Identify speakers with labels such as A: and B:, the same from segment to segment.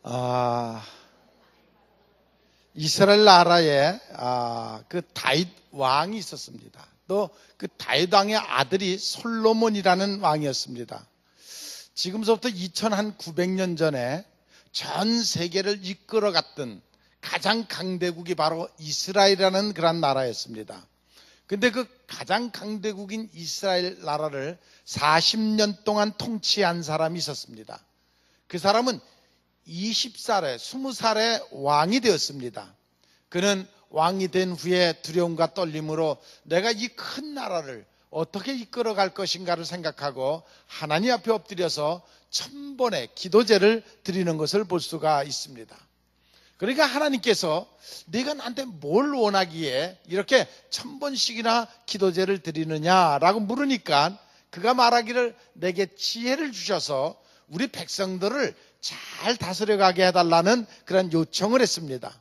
A: 아, 이스라엘 나라에 그 다윗 왕이 있었습니다. 또 그 다윗 왕의 아들이 솔로몬이라는 왕이었습니다. 지금서부터 2900년 전에 전 세계를 이끌어갔던 가장 강대국이 바로 이스라엘이라는 그런 나라였습니다. 근데 그 가장 강대국인 이스라엘 나라를 40년 동안 통치한 사람이 있었습니다. 그 사람은 20살에 20살에 왕이 되었습니다. 그는 왕이 된 후에 두려움과 떨림으로 내가 이 큰 나라를 어떻게 이끌어갈 것인가를 생각하고 하나님 앞에 엎드려서 1000번의 기도제를 드리는 것을 볼 수가 있습니다. 그러니까 하나님께서 네가 나한테 뭘 원하기에 이렇게 1000번씩이나 기도제를 드리느냐라고 물으니까 그가 말하기를 내게 지혜를 주셔서 우리 백성들을 잘 다스려가게 해달라는 그런 요청을 했습니다.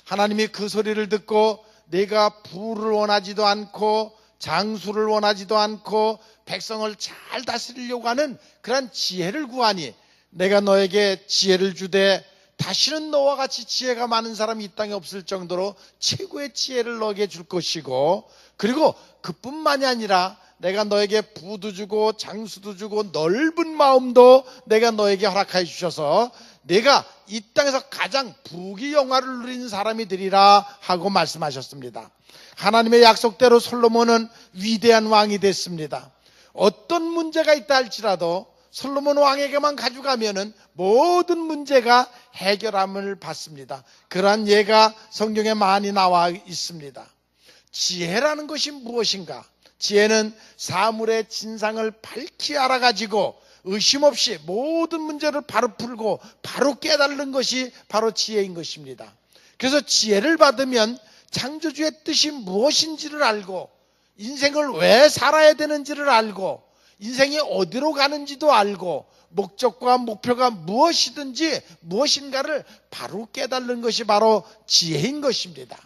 A: 하나님이 그 소리를 듣고 내가 부를 원하지도 않고 장수를 원하지도 않고 백성을 잘 다스리려고 하는 그런 지혜를 구하니 내가 너에게 지혜를 주되 다시는 너와 같이 지혜가 많은 사람이 이 땅에 없을 정도로 최고의 지혜를 너에게 줄 것이고, 그리고 그뿐만이 아니라 내가 너에게 부도 주고 장수도 주고 넓은 마음도 내가 너에게 허락하여 주셔서 내가 이 땅에서 가장 부귀영화를 누리는 사람이 되리라 하고 말씀하셨습니다. 하나님의 약속대로 솔로몬은 위대한 왕이 됐습니다. 어떤 문제가 있다 할지라도 솔로몬 왕에게만 가져가면은 모든 문제가 해결함을 받습니다. 그러한 예가 성경에 많이 나와 있습니다. 지혜라는 것이 무엇인가? 지혜는 사물의 진상을 밝히 알아가지고 의심 없이 모든 문제를 바로 풀고 바로 깨달는 것이 바로 지혜인 것입니다. 그래서 지혜를 받으면 창조주의 뜻이 무엇인지를 알고 인생을 왜 살아야 되는지를 알고 인생이 어디로 가는지도 알고 목적과 목표가 무엇이든지 무엇인가를 바로 깨달는 것이 바로 지혜인 것입니다.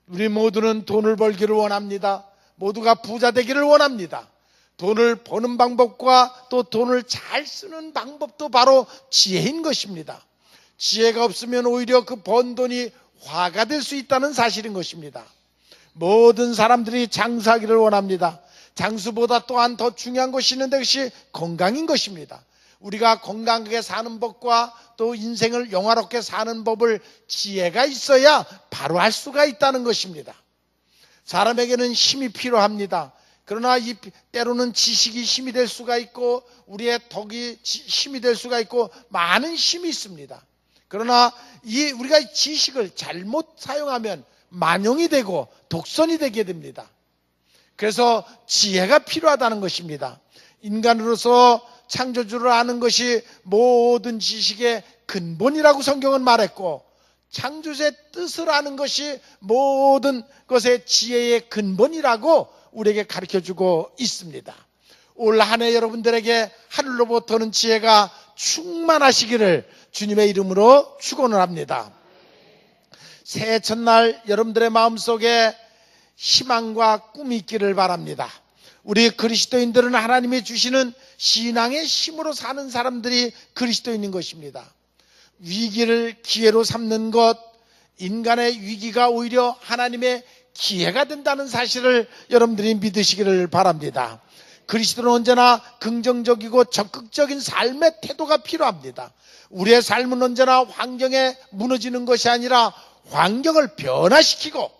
A: 우리 모두는 돈을 벌기를 원합니다. 모두가 부자 되기를 원합니다. 돈을 버는 방법과 또 돈을 잘 쓰는 방법도 바로 지혜인 것입니다. 지혜가 없으면 오히려 그 번 돈이 화가 될 수 있다는 사실인 것입니다. 모든 사람들이 장수하기를 원합니다. 장수보다 또한 더 중요한 것이 있는데 그것이 건강인 것입니다. 우리가 건강하게 사는 법과 또 인생을 영화롭게 사는 법을 지혜가 있어야 바로 할 수가 있다는 것입니다. 사람에게는 힘이 필요합니다. 그러나 때로는 지식이 힘이 될 수가 있고 우리의 덕이 힘이 될 수가 있고 많은 힘이 있습니다. 그러나 우리가 지식을 잘못 사용하면 만용이 되고 독선이 되게 됩니다. 그래서 지혜가 필요하다는 것입니다. 인간으로서 창조주를 아는 것이 모든 지식의 근본이라고 성경은 말했고 창조주의 뜻을 아는 것이 모든 것의 지혜의 근본이라고 우리에게 가르쳐주고 있습니다. 올 한 해 여러분들에게 하늘로부터는 지혜가 충만하시기를 주님의 이름으로 축원을 합니다. 새해 첫날 여러분들의 마음속에 희망과 꿈이 있기를 바랍니다. 우리 그리스도인들은 하나님이 주시는 신앙의 힘으로 사는 사람들이 그리스도인인 것입니다. 위기를 기회로 삼는 것, 인간의 위기가 오히려 하나님의 기회가 된다는 사실을 여러분들이 믿으시기를 바랍니다. 그리스도는 언제나 긍정적이고 적극적인 삶의 태도가 필요합니다. 우리의 삶은 언제나 환경에 무너지는 것이 아니라 환경을 변화시키고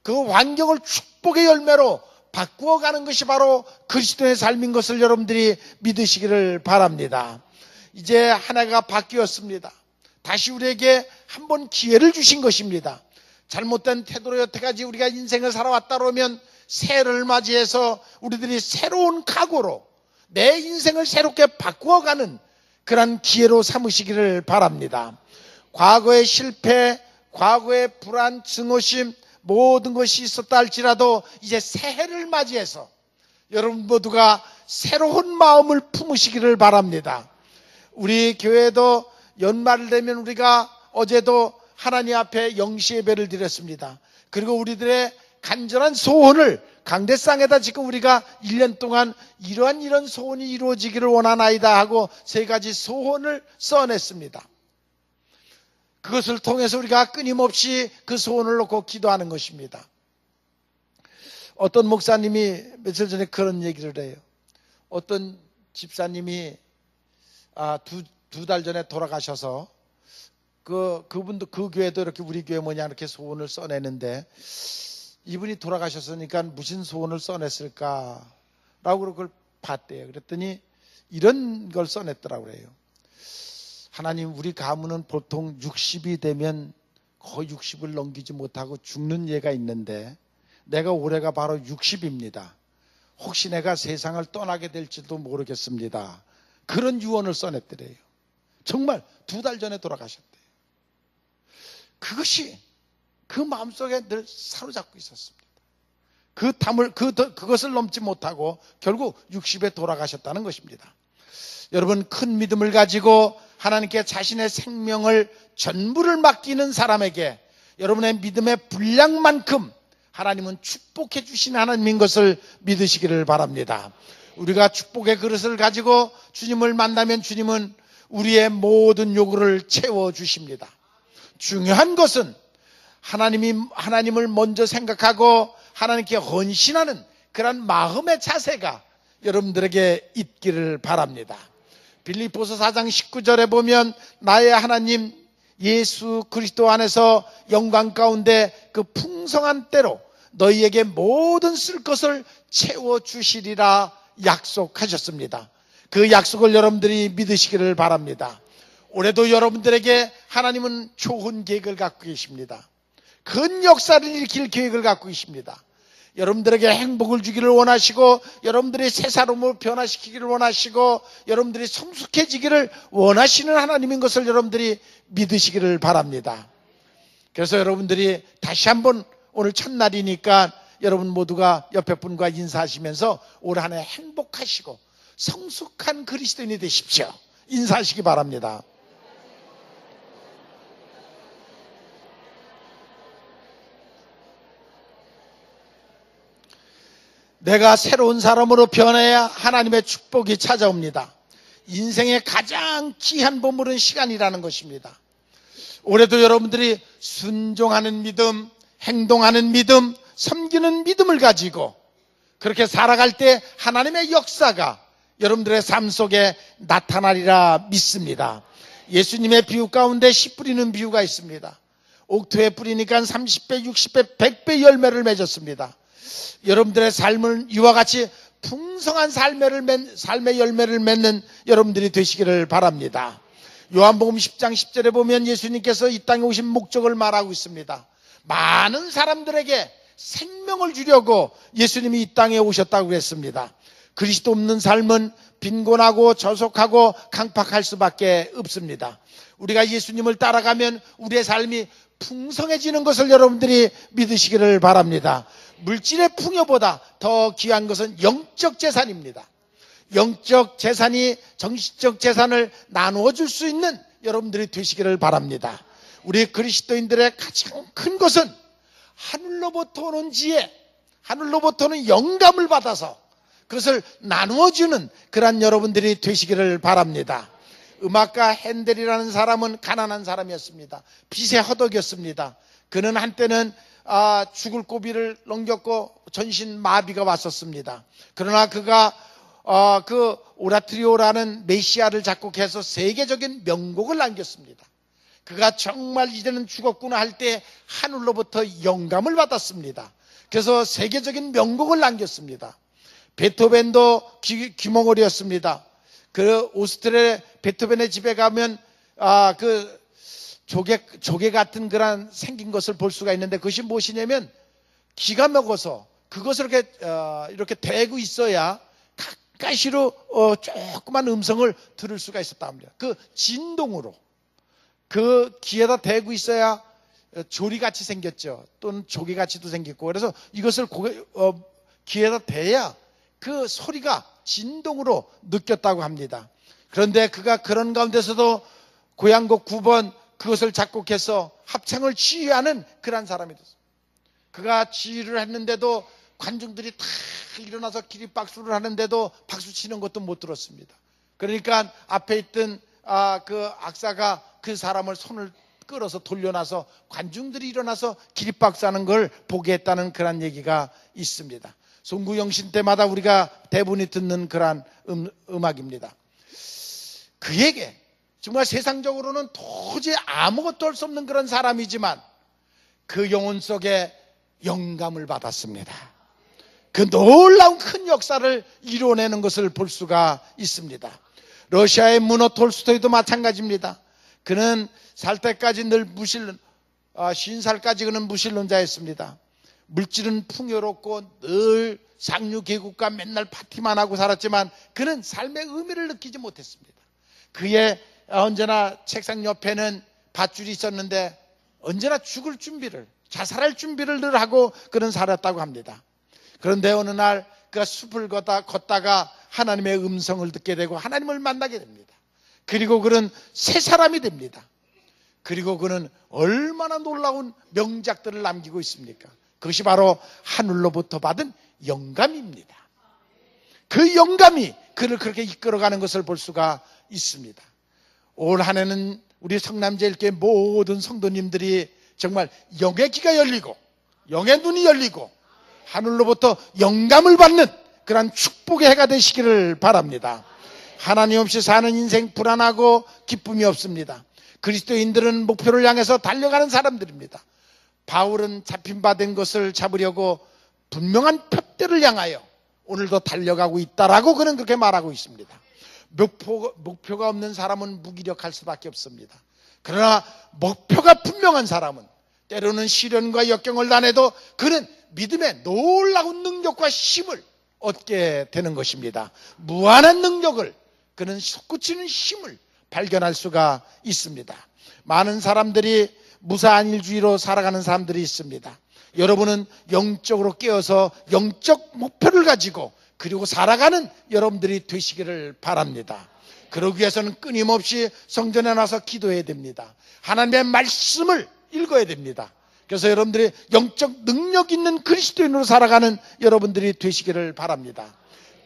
A: 그 환경을 축복의 열매로 바꾸어가는 것이 바로 그리스도의 삶인 것을 여러분들이 믿으시기를 바랍니다. 이제 한 해가 바뀌었습니다. 다시 우리에게 한번 기회를 주신 것입니다. 잘못된 태도로 여태까지 우리가 인생을 살아왔다 그러면 새해를 맞이해서 우리들이 새로운 각오로 내 인생을 새롭게 바꾸어가는 그런 기회로 삼으시기를 바랍니다. 과거의 실패, 과거의 불안, 증오심 모든 것이 있었다 할지라도 이제 새해를 맞이해서 여러분 모두가 새로운 마음을 품으시기를 바랍니다. 우리 교회도 연말 되면 우리가 어제도 하나님 앞에 영시 예배를 드렸습니다. 그리고 우리들의 간절한 소원을 강대상에다 지금 우리가 1년 동안 이런 소원이 이루어지기를 원하나이다 하고 3가지 소원을 써냈습니다. 그것을 통해서 우리가 끊임없이 그 소원을 놓고 기도하는 것입니다. 어떤 목사님이 며칠 전에 그런 얘기를 해요. 어떤 집사님이 두 달 전에 돌아가셔서 그분도 그 교회도 이렇게 우리 교회 뭐냐 이렇게 소원을 써내는데, 이분이 돌아가셨으니까 무슨 소원을 써냈을까라고 그걸 봤대요. 그랬더니 이런 걸 써냈더라고 그래요. 하나님, 우리 가문은 보통 60이 되면 거의 60을 넘기지 못하고 죽는 예가 있는데 내가 올해가 바로 60입니다. 혹시 내가 세상을 떠나게 될지도 모르겠습니다. 그런 유언을 써냈더래요. 정말 두 달 전에 돌아가셨대요. 그것이 그 마음속에 늘 사로잡고 있었습니다. 그것을 넘지 못하고 결국 60에 돌아가셨다는 것입니다. 여러분, 큰 믿음을 가지고 하나님께 자신의 생명을 전부를 맡기는 사람에게 여러분의 믿음의 분량만큼 하나님은 축복해 주신 하나님인 것을 믿으시기를 바랍니다. 우리가 축복의 그릇을 가지고 주님을 만나면 주님은 우리의 모든 요구를 채워주십니다. 중요한 것은 하나님을 먼저 생각하고 하나님께 헌신하는 그런 마음의 자세가 여러분들에게 있기를 바랍니다. 빌립보서 4장 19절에 보면 나의 하나님 예수 그리스도 안에서 영광 가운데 그 풍성한 때로 너희에게 모든 쓸 것을 채워주시리라 약속하셨습니다. 그 약속을 여러분들이 믿으시기를 바랍니다. 올해도 여러분들에게 하나님은 좋은 계획을 갖고 계십니다. 큰 역사를 일으킬 계획을 갖고 계십니다. 여러분들에게 행복을 주기를 원하시고, 여러분들이 새 사람으로 변화시키기를 원하시고, 여러분들이 성숙해지기를 원하시는 하나님인 것을 여러분들이 믿으시기를 바랍니다. 그래서 여러분들이 다시 한번 오늘 첫날이니까 여러분 모두가 옆에 분과 인사하시면서 올 한 해 행복하시고 성숙한 그리스도인이 되십시오. 인사하시기 바랍니다. 내가 새로운 사람으로 변해야 하나님의 축복이 찾아옵니다. 인생의 가장 귀한 보물은 시간이라는 것입니다. 올해도 여러분들이 순종하는 믿음, 행동하는 믿음, 섬기는 믿음을 가지고 그렇게 살아갈 때 하나님의 역사가 여러분들의 삶 속에 나타나리라 믿습니다. 예수님의 비유 가운데 씨 뿌리는 비유가 있습니다. 옥토에 뿌리니까 30배, 60배, 100배 열매를 맺었습니다. 여러분들의 삶은 이와 같이 풍성한 삶의 열매를 맺는 여러분들이 되시기를 바랍니다. 요한복음 10장 10절에 보면 예수님께서 이 땅에 오신 목적을 말하고 있습니다. 많은 사람들에게 생명을 주려고 예수님이 이 땅에 오셨다고 했습니다. 그리스도 없는 삶은 빈곤하고 저속하고 강팍할 수밖에 없습니다. 우리가 예수님을 따라가면 우리의 삶이 풍성해지는 것을 여러분들이 믿으시기를 바랍니다. 물질의 풍요보다 더 귀한 것은 영적 재산입니다. 영적 재산이 정신적 재산을 나누어 줄 수 있는 여러분들이 되시기를 바랍니다. 우리 그리스도인들의 가장 큰 것은 하늘로부터 오는 지혜, 하늘로부터 오는 영감을 받아서 그것을 나누어주는 그런 여러분들이 되시기를 바랍니다. 음악가 핸델이라는 사람은 가난한 사람이었습니다. 빚의 허덕이었습니다. 그는 한때는 죽을 고비를 넘겼고 전신 마비가 왔었습니다. 그러나 그가 그 오라트리오라는 메시아를 작곡해서 세계적인 명곡을 남겼습니다. 그가 정말 이제는 죽었구나 할 때 하늘로부터 영감을 받았습니다. 그래서 세계적인 명곡을 남겼습니다. 베토벤도 귀머거리였습니다. 그 오스트리아 베토벤의 집에 가면 그 조개 같은 그런 생긴 것을 볼 수가 있는데 그것이 무엇이냐면 기가 먹어서 그것을 이렇게 대고 있어야 가까이로 조그만 음성을 들을 수가 있었다 합니다. 그 진동으로 그 귀에다 대고 있어야 조리같이 생겼죠. 또는 조개같이도 생겼고 그래서 이것을 귀에다 대야 그 소리가 진동으로 느꼈다고 합니다. 그런데 그가 그런 가운데서도 고향곡 9번 그것을 작곡해서 합창을 지휘하는 그런 사람이 됐어요. 그가 지휘를 했는데도 관중들이 다 일어나서 기립박수를 하는데도 박수 치는 것도 못 들었습니다. 그러니까 앞에 있던 그 악사가 그 사람을 손을 끌어서 돌려놔서 관중들이 일어나서 기립박수하는 걸 보게 했다는 그런 얘기가 있습니다. 송구영신 때마다 우리가 대부분이 듣는 그러한 음악입니다. 그에게 정말 세상적으로는 도저히 아무것도 할 수 없는 그런 사람이지만 그 영혼 속에 영감을 받았습니다. 그 놀라운 큰 역사를 이뤄내는 것을 볼 수가 있습니다. 러시아의 문어 톨스토이도 마찬가지입니다. 그는 살 때까지 늘 50살까지 그는 무신론자였습니다. 물질은 풍요롭고 늘 상류 계급과 맨날 파티만 하고 살았지만 그는 삶의 의미를 느끼지 못했습니다. 그의 언제나 책상 옆에는 밧줄이 있었는데 언제나 죽을 준비를, 자살할 준비를 늘 하고 그는 살았다고 합니다. 그런데 어느 날 그가 숲을 걷다가 하나님의 음성을 듣게 되고 하나님을 만나게 됩니다. 그리고 그는 새 사람이 됩니다. 그리고 그는 얼마나 놀라운 명작들을 남기고 있습니까? 그것이 바로 하늘로부터 받은 영감입니다. 그 영감이 그를 그렇게 이끌어가는 것을 볼 수가 있습니다. 올 한 해는 우리 성남제일교회 모든 성도님들이 정말 영의 귀가 열리고 영의 눈이 열리고 하늘로부터 영감을 받는 그러한 축복의 해가 되시기를 바랍니다. 하나님 없이 사는 인생 불안하고 기쁨이 없습니다. 그리스도인들은 목표를 향해서 달려가는 사람들입니다. 바울은 잡힌 바 된 것을 잡으려고 분명한 표대를 향하여 오늘도 달려가고 있다라고 그는 그렇게 말하고 있습니다. 목표가 없는 사람은 무기력할 수밖에 없습니다. 그러나 목표가 분명한 사람은 때로는 시련과 역경을 당해도 그는 믿음의 놀라운 능력과 힘을 얻게 되는 것입니다. 무한한 능력을, 그는 솟구치는 힘을 발견할 수가 있습니다. 많은 사람들이 무사안일주의로 살아가는 사람들이 있습니다. 여러분은 영적으로 깨어서 영적 목표를 가지고 그리고 살아가는 여러분들이 되시기를 바랍니다. 그러기 위해서는 끊임없이 성전에 나서 기도해야 됩니다. 하나님의 말씀을 읽어야 됩니다. 그래서 여러분들이 영적 능력 있는 그리스도인으로 살아가는 여러분들이 되시기를 바랍니다.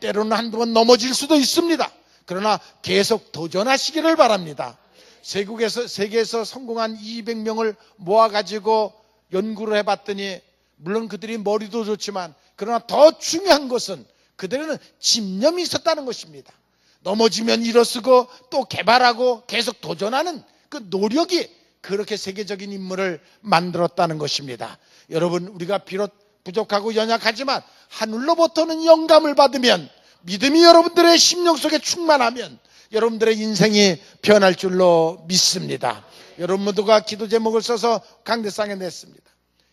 A: 때로는 한두 번 넘어질 수도 있습니다. 그러나 계속 도전하시기를 바랍니다. 세계에서 성공한 200명을 모아가지고 연구를 해봤더니 물론 그들이 머리도 좋지만 그러나 더 중요한 것은 그들에는 집념이 있었다는 것입니다. 넘어지면 일어서고 또 개발하고 계속 도전하는 그 노력이 그렇게 세계적인 인물을 만들었다는 것입니다. 여러분, 우리가 비록 부족하고 연약하지만 하늘로부터는 영감을 받으면, 믿음이 여러분들의 심령 속에 충만하면 여러분들의 인생이 변할 줄로 믿습니다. 여러분 모두가 기도 제목을 써서 강대상에 냈습니다.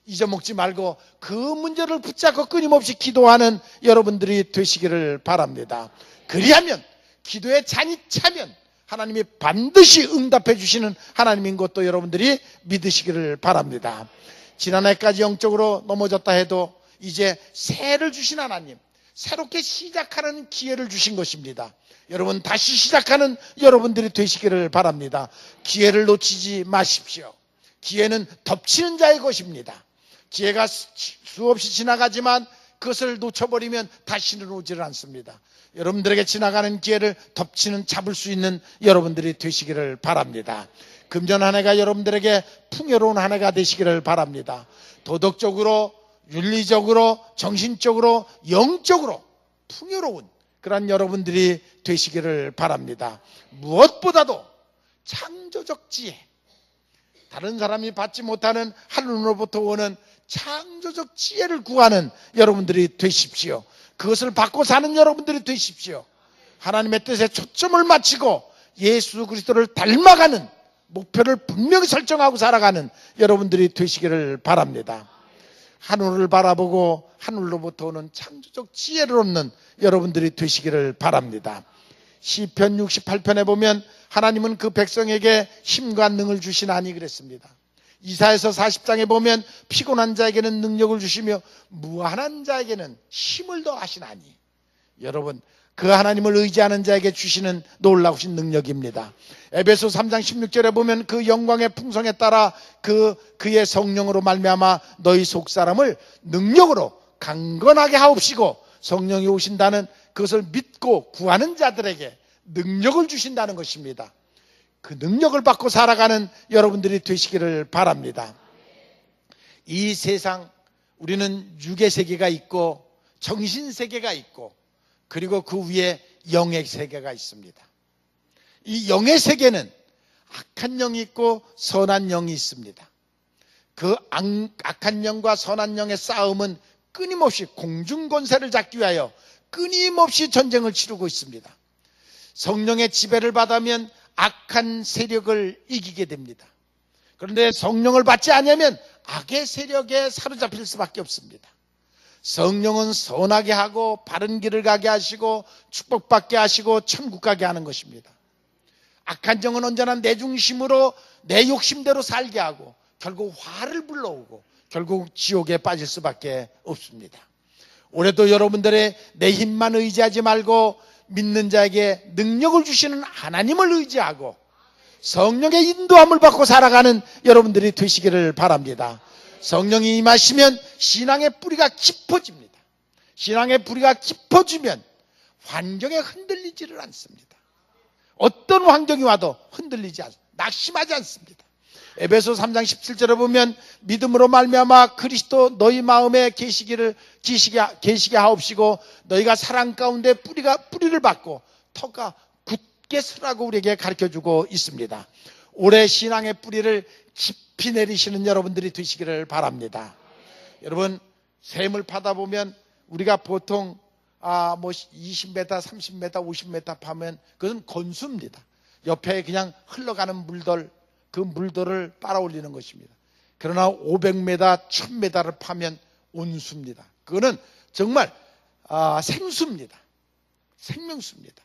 A: 잊어먹지 말고 그 문제를 붙잡고 끊임없이 기도하는 여러분들이 되시기를 바랍니다. 그리하면 기도에 잔이 차면 하나님이 반드시 응답해 주시는 하나님인 것도 여러분들이 믿으시기를 바랍니다. 지난해까지 영적으로 넘어졌다 해도 이제 새해를 주신 하나님, 새롭게 시작하는 기회를 주신 것입니다. 여러분, 다시 시작하는 여러분들이 되시기를 바랍니다. 기회를 놓치지 마십시오. 기회는 덮치는 자의 것입니다. 기회가 수없이 지나가지만 그것을 놓쳐버리면 다시는 오지를 않습니다. 여러분들에게 지나가는 기회를 덮치는, 잡을 수 있는 여러분들이 되시기를 바랍니다. 금년 한 해가 여러분들에게 풍요로운 한 해가 되시기를 바랍니다. 도덕적으로, 윤리적으로, 정신적으로, 영적으로 풍요로운 그런 여러분들이 되시기를 바랍니다. 무엇보다도 창조적 지혜, 다른 사람이 받지 못하는 하늘로부터 오는 창조적 지혜를 구하는 여러분들이 되십시오. 그것을 받고 사는 여러분들이 되십시오. 하나님의 뜻에 초점을 맞추고 예수 그리스도를 닮아가는 목표를 분명히 설정하고 살아가는 여러분들이 되시기를 바랍니다. 하늘을 바라보고 하늘로부터 오는 창조적 지혜를 얻는 여러분들이 되시기를 바랍니다. 시편 68편에 보면 하나님은 그 백성에게 힘과 능을 주시나니 그랬습니다. 이사야서 40장에 보면 피곤한 자에게는 능력을 주시며 무한한 자에게는 힘을 더하시나니, 여러분, 그 하나님을 의지하는 자에게 주시는 놀라우신 능력입니다. 에베소 3장 16절에 보면 그 영광의 풍성에 따라 그의 성령으로 말미암아 너희 속사람을 능력으로 강건하게 하옵시고, 성령이 오신다는 그것을 믿고 구하는 자들에게 능력을 주신다는 것입니다. 그 능력을 받고 살아가는 여러분들이 되시기를 바랍니다. 이 세상, 우리는 육의 세계가 있고 정신 세계가 있고 그리고 그 위에 영의 세계가 있습니다. 이 영의 세계는 악한 영이 있고 선한 영이 있습니다. 그 악한 영과 선한 영의 싸움은 끊임없이 공중권세를 잡기 위하여 끊임없이 전쟁을 치르고 있습니다. 성령의 지배를 받으면 악한 세력을 이기게 됩니다. 그런데 성령을 받지 않으면 악의 세력에 사로잡힐 수밖에 없습니다. 성령은 선하게 하고 바른 길을 가게 하시고 축복받게 하시고 천국 가게 하는 것입니다. 악한 영은 언제나 내 중심으로 내 욕심대로 살게 하고 결국 화를 불러오고 결국 지옥에 빠질 수밖에 없습니다. 올해도 여러분들의 내 힘만 의지하지 말고 믿는 자에게 능력을 주시는 하나님을 의지하고 성령의 인도함을 받고 살아가는 여러분들이 되시기를 바랍니다. 성령이 임하시면 신앙의 뿌리가 깊어집니다. 신앙의 뿌리가 깊어지면 환경에 흔들리지를 않습니다. 어떤 환경이 와도 흔들리지 않습니다. 낙심하지 않습니다. 에베소 3장 17절에 보면 믿음으로 말미암아 그리스도 너희 마음에 계시게 하옵시고 너희가 사랑 가운데 뿌리를 받고 터가 굳게 서라고 우리에게 가르쳐주고 있습니다. 올해 신앙의 뿌리를 깊이 내리시는 여러분들이 되시기를 바랍니다. 여러분, 샘을 파다 보면 우리가 보통 20m, 30m, 50m 파면 그것은 건수입니다. 옆에 그냥 흘러가는 물들, 그 물들을 빨아올리는 것입니다. 그러나 500m, 1000m를 파면 온수입니다. 그거는 정말 생수입니다. 생명수입니다.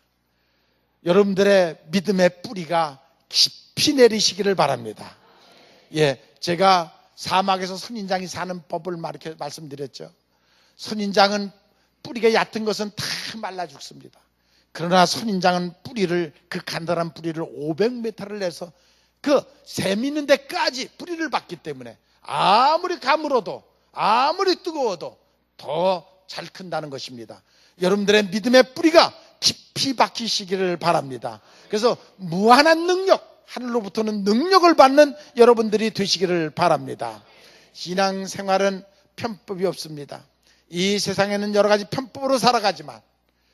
A: 여러분들의 믿음의 뿌리가 깊이 내리시기를 바랍니다. 예, 제가 사막에서 선인장이 사는 법을 말씀드렸죠. 선인장은 뿌리가 얕은 것은 다 말라 죽습니다. 그러나 선인장은 그 간단한 뿌리를 500m를 내서 그 샘 있는 데까지 뿌리를 받기 때문에 아무리 가물어도 아무리 뜨거워도 더 잘 큰다는 것입니다. 여러분들의 믿음의 뿌리가 깊이 박히시기를 바랍니다. 그래서 무한한 능력, 하늘로부터는 능력을 받는 여러분들이 되시기를 바랍니다. 신앙생활은 편법이 없습니다. 이 세상에는 여러 가지 편법으로 살아가지만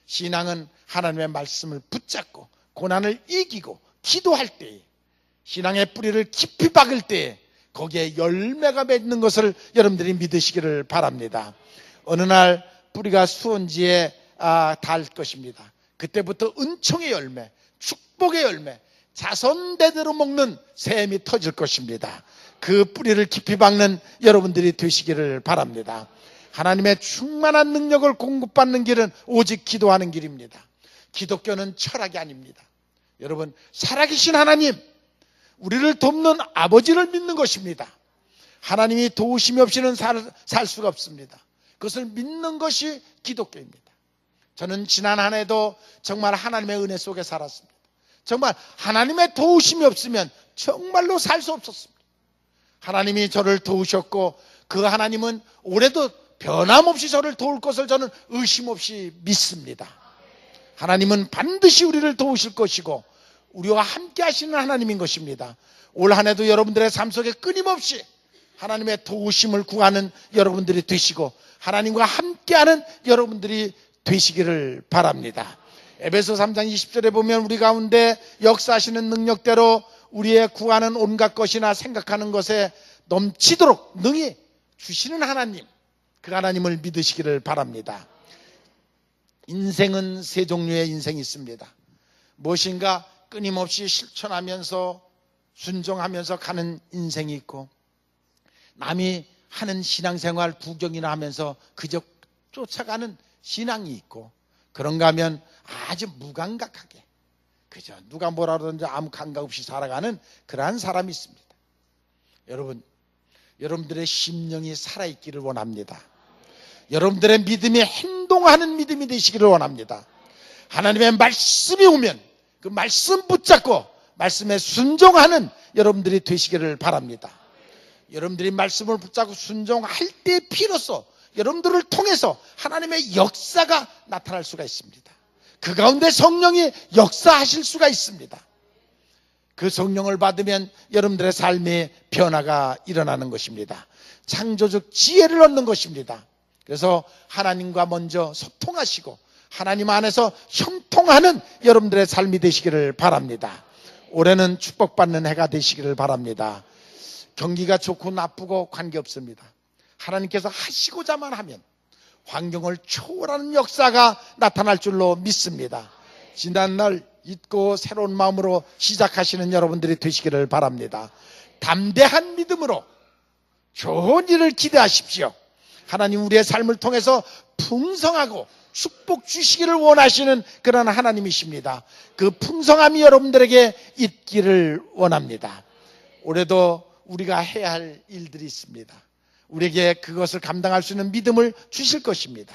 A: 신앙은 하나님의 말씀을 붙잡고 고난을 이기고 기도할 때에 신앙의 뿌리를 깊이 박을 때에 거기에 열매가 맺는 것을 여러분들이 믿으시기를 바랍니다. 어느 날 뿌리가 수온지에 닿을 것입니다. 그때부터 은총의 열매, 축복의 열매, 자손대대로 먹는 샘이 터질 것입니다. 그 뿌리를 깊이 박는 여러분들이 되시기를 바랍니다. 하나님의 충만한 능력을 공급받는 길은 오직 기도하는 길입니다. 기독교는 철학이 아닙니다. 여러분, 살아계신 하나님, 우리를 돕는 아버지를 믿는 것입니다. 하나님이 도우심이 없이는 살 수가 없습니다. 그것을 믿는 것이 기독교입니다. 저는 지난 한 해도 정말 하나님의 은혜 속에 살았습니다. 정말 하나님의 도우심이 없으면 정말로 살 수 없었습니다. 하나님이 저를 도우셨고 그 하나님은 올해도 변함없이 저를 도울 것을 저는 의심 없이 믿습니다. 하나님은 반드시 우리를 도우실 것이고 우리와 함께 하시는 하나님인 것입니다. 올 한 해도 여러분들의 삶 속에 끊임없이 하나님의 도우심을 구하는 여러분들이 되시고 하나님과 함께하는 여러분들이 되시기를 바랍니다. 에베소 3장 20절에 보면 우리 가운데 역사하시는 능력대로 우리의 구하는 온갖 것이나 생각하는 것에 넘치도록 능히 주시는 하나님, 그 하나님을 믿으시기를 바랍니다. 인생은 세 종류의 인생이 있습니다. 무엇인가 끊임없이 실천하면서 순종하면서 가는 인생이 있고 남이 하는 신앙생활 구경이나 하면서 그저 쫓아가는 신앙이 있고 그런가 하면 아주 무감각하게 그저 누가 뭐라 그러든지 아무 감각 없이 살아가는 그러한 사람이 있습니다. 여러분들의 심령이 살아있기를 원합니다. 여러분들의 믿음이 행동하는 믿음이 되시기를 원합니다. 하나님의 말씀이 오면 그 말씀 붙잡고 말씀에 순종하는 여러분들이 되시기를 바랍니다. 여러분들이 말씀을 붙잡고 순종할 때 비로소 여러분들을 통해서 하나님의 역사가 나타날 수가 있습니다. 그 가운데 성령이 역사하실 수가 있습니다. 그 성령을 받으면 여러분들의 삶에 변화가 일어나는 것입니다. 창조적 지혜를 얻는 것입니다. 그래서 하나님과 먼저 소통하시고 하나님 안에서 형통하는 여러분들의 삶이 되시기를 바랍니다. 올해는 축복받는 해가 되시기를 바랍니다. 경기가 좋고 나쁘고 관계없습니다. 하나님께서 하시고자만 하면 환경을 초월하는 역사가 나타날 줄로 믿습니다. 지난날 잊고 새로운 마음으로 시작하시는 여러분들이 되시기를 바랍니다. 담대한 믿음으로 좋은 일을 기대하십시오. 하나님 우리의 삶을 통해서 풍성하고 축복 주시기를 원하시는 그런 하나님이십니다. 그 풍성함이 여러분들에게 있기를 원합니다. 올해도 우리가 해야 할 일들이 있습니다. 우리에게 그것을 감당할 수 있는 믿음을 주실 것입니다.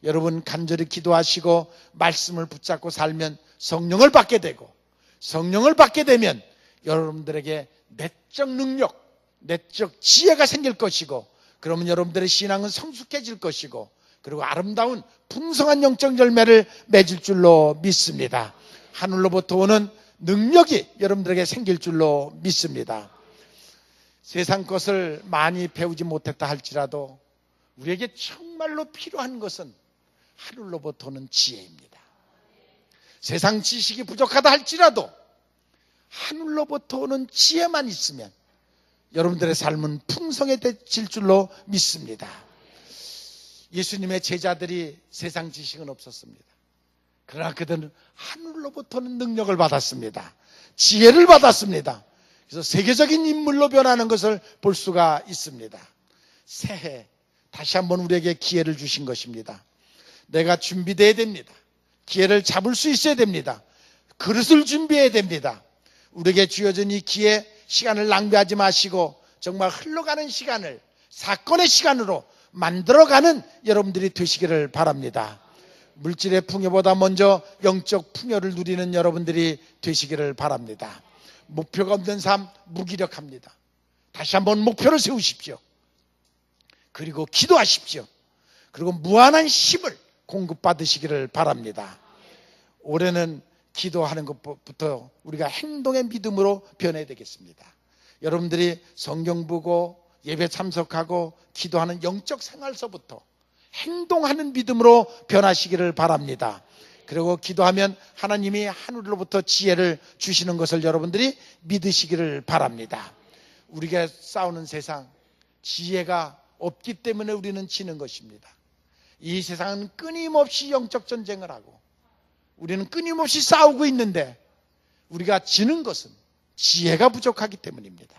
A: 여러분 간절히 기도하시고 말씀을 붙잡고 살면 성령을 받게 되고, 성령을 받게 되면 여러분들에게 내적 능력, 내적 지혜가 생길 것이고, 그러면 여러분들의 신앙은 성숙해질 것이고, 그리고 아름다운 풍성한 영적 열매를 맺을 줄로 믿습니다. 하늘로부터 오는 능력이 여러분들에게 생길 줄로 믿습니다. 세상 것을 많이 배우지 못했다 할지라도 우리에게 정말로 필요한 것은 하늘로부터 오는 지혜입니다. 세상 지식이 부족하다 할지라도 하늘로부터 오는 지혜만 있으면 여러분들의 삶은 풍성해질 줄로 믿습니다. 예수님의 제자들이 세상 지식은 없었습니다. 그러나 그들은 하늘로부터 오는 능력을 받았습니다. 지혜를 받았습니다. 그래서 세계적인 인물로 변하는 것을 볼 수가 있습니다. 새해 다시 한번 우리에게 기회를 주신 것입니다. 내가 준비되어야 됩니다. 기회를 잡을 수 있어야 됩니다. 그릇을 준비해야 됩니다. 우리에게 주어진 이 기회, 시간을 낭비하지 마시고 정말 흘러가는 시간을 사건의 시간으로 만들어가는 여러분들이 되시기를 바랍니다. 물질의 풍요보다 먼저 영적 풍요를 누리는 여러분들이 되시기를 바랍니다. 목표가 없는 삶 무기력합니다. 다시 한번 목표를 세우십시오. 그리고 기도하십시오. 그리고 무한한 힘을 공급받으시기를 바랍니다. 올해는 기도하는 것부터 우리가 행동의 믿음으로 변해야 되겠습니다. 여러분들이 성경 보고 예배 참석하고 기도하는 영적 생활서부터 행동하는 믿음으로 변하시기를 바랍니다. 그리고 기도하면 하나님이 하늘로부터 지혜를 주시는 것을 여러분들이 믿으시기를 바랍니다. 우리가 싸우는 세상, 지혜가 없기 때문에 우리는 지는 것입니다. 이 세상은 끊임없이 영적 전쟁을 하고 우리는 끊임없이 싸우고 있는데 우리가 지는 것은 지혜가 부족하기 때문입니다.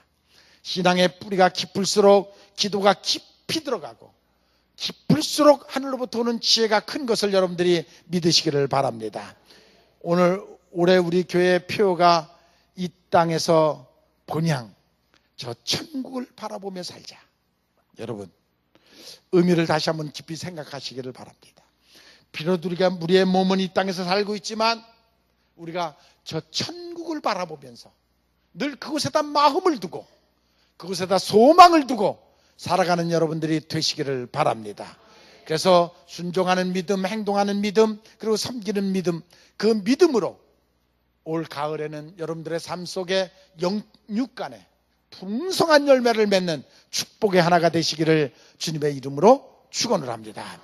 A: 신앙의 뿌리가 깊을수록 기도가 깊이 들어가고 깊을수록 하늘로부터 오는 지혜가 큰 것을 여러분들이 믿으시기를 바랍니다. 올해 우리 교회의 표가 이 땅에서 본향 저 천국을 바라보며 살자. 여러분 의미를 다시 한번 깊이 생각하시기를 바랍니다. 비록 우리의 몸은 이 땅에서 살고 있지만 우리가 저 천국을 바라보면서 늘 그곳에다 마음을 두고 그곳에다 소망을 두고 살아가는 여러분들이 되시기를 바랍니다. 그래서 순종하는 믿음, 행동하는 믿음, 그리고 섬기는 믿음, 그 믿음으로 올 가을에는 여러분들의 삶 속에 영육간에 풍성한 열매를 맺는 축복의 하나가 되시기를 주님의 이름으로 축원을 합니다.